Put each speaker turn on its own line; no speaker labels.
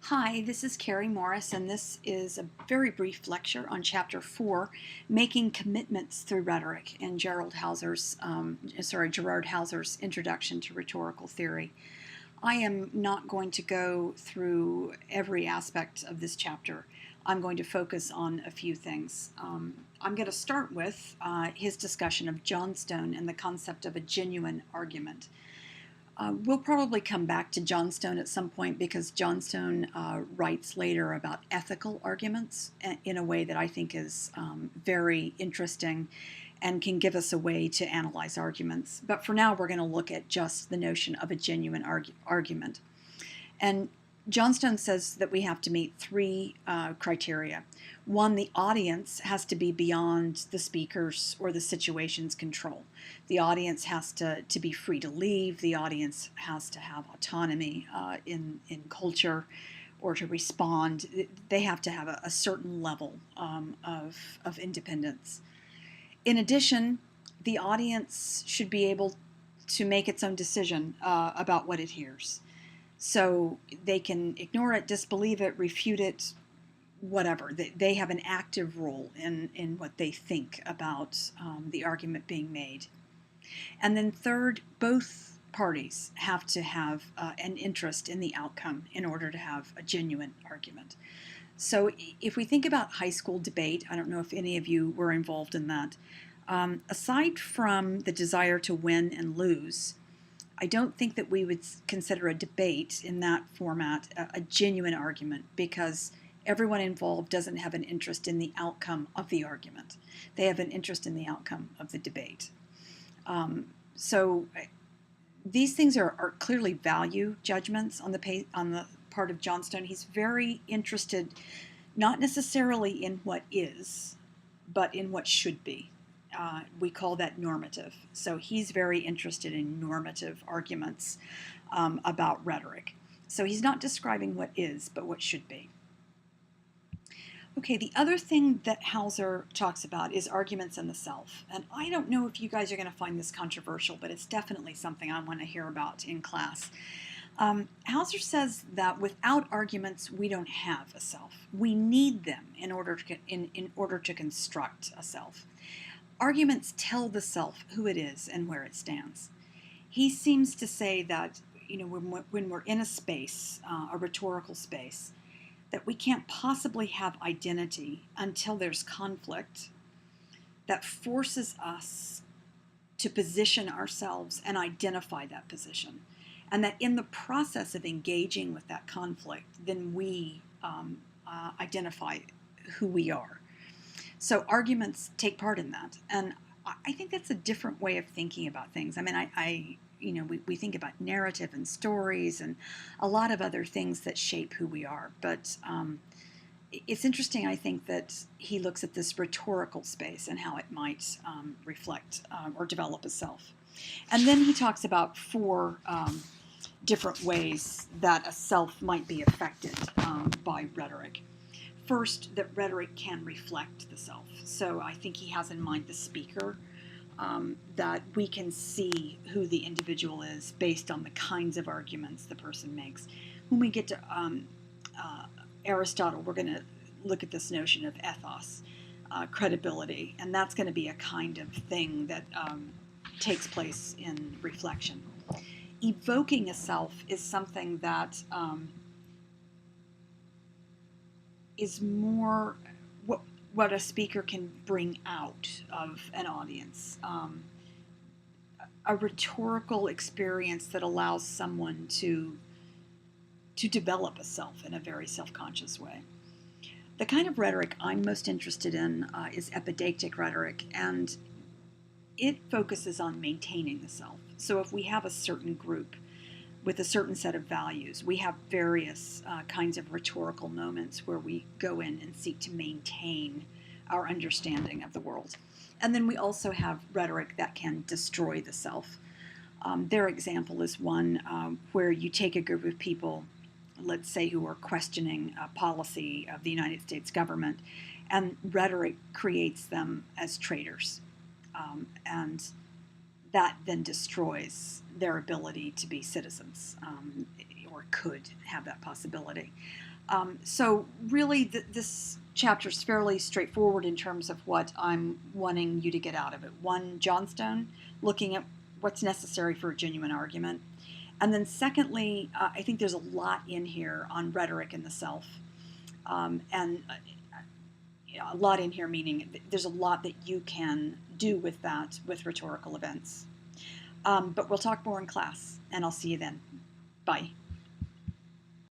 Hi, this is Carrie Morris, and this is a very brief lecture on Chapter 4, Making Commitments Through Rhetoric, in Gerard Hauser's Introduction to Rhetorical Theory. I am not going to go through every aspect of this chapter. I'm going to focus on a few things. I'm going to start with his discussion of Johnstone and the concept of a genuine argument. We'll probably come back to Johnstone at some point because Johnstone writes later about ethical arguments in a way that I think is very interesting and can give us a way to analyze arguments. But for now, we're going to look at just the notion of a genuine argument. And Johnstone says that we have to meet three criteria. One, the audience has to be beyond the speaker's or the situation's control. The audience has to be free to leave. The audience has to have autonomy in culture or to respond. They have to have a certain level of independence. In addition, the audience should be able to make its own decision about what it hears. So they can ignore it, disbelieve it, refute it, whatever. They have an active role in what they think about the argument being made. And then third, both parties have to have an interest in the outcome in order to have a genuine argument. So if we think about high school debate, I don't know if any of you were involved in that, aside from the desire to win and lose, I don't think that we would consider a debate in that format a genuine argument because everyone involved doesn't have an interest in the outcome of the argument. They have an interest in the outcome of the debate. So these things are clearly value judgments on the part of Johnstone. He's very interested not necessarily in what is, but in what should be. We call that normative. So he's very interested in normative arguments about rhetoric. So he's not describing what is, but what should be. Okay, the other thing that Hauser talks about is arguments in the self. And I don't know if you guys are going to find this controversial, but it's definitely something I want to hear about in class. Hauser says that without arguments, we don't have a self. We need them in order to construct a self. Arguments tell the self who it is and where it stands. He seems to say that when we're in a space, a rhetorical space, that we can't possibly have identity until there's conflict that forces us to position ourselves and identify that position. And that in the process of engaging with that conflict, then we identify who we are. So arguments take part in that. And I think that's a different way of thinking about things. I mean, we think about narrative and stories and a lot of other things that shape who we are. But it's interesting, I think, that he looks at this rhetorical space and how it might reflect or develop a self. And then he talks about four different ways that a self might be affected by rhetoric. First, that rhetoric can reflect the self. So I think he has in mind the speaker, that we can see who the individual is based on the kinds of arguments the person makes. When we get to Aristotle, we're going to look at this notion of ethos, credibility, and that's going to be a kind of thing that takes place in reflection. Evoking a self is something that is more what a speaker can bring out of an audience. A rhetorical experience that allows someone to develop a self in a very self-conscious way. The kind of rhetoric I'm most interested in is epideictic rhetoric, and it focuses on maintaining the self. So if we have a certain group with a certain set of values, we have various kinds of rhetorical moments where we go in and seek to maintain our understanding of the world. And then we also have rhetoric that can destroy the self. Their example is one where you take a group of people, let's say, who are questioning a policy of the United States government, and rhetoric creates them as traitors. And that then destroys their ability to be citizens or or could have that possibility. So really, this chapter is fairly straightforward in terms of what I'm wanting you to get out of it. One, Johnstone, looking at what's necessary for a genuine argument. And then secondly, I think there's a lot in here on rhetoric in the self. And a lot in here meaning there's a lot that you can do with that, with rhetorical events. But we'll talk more in class, and I'll see you then. Bye.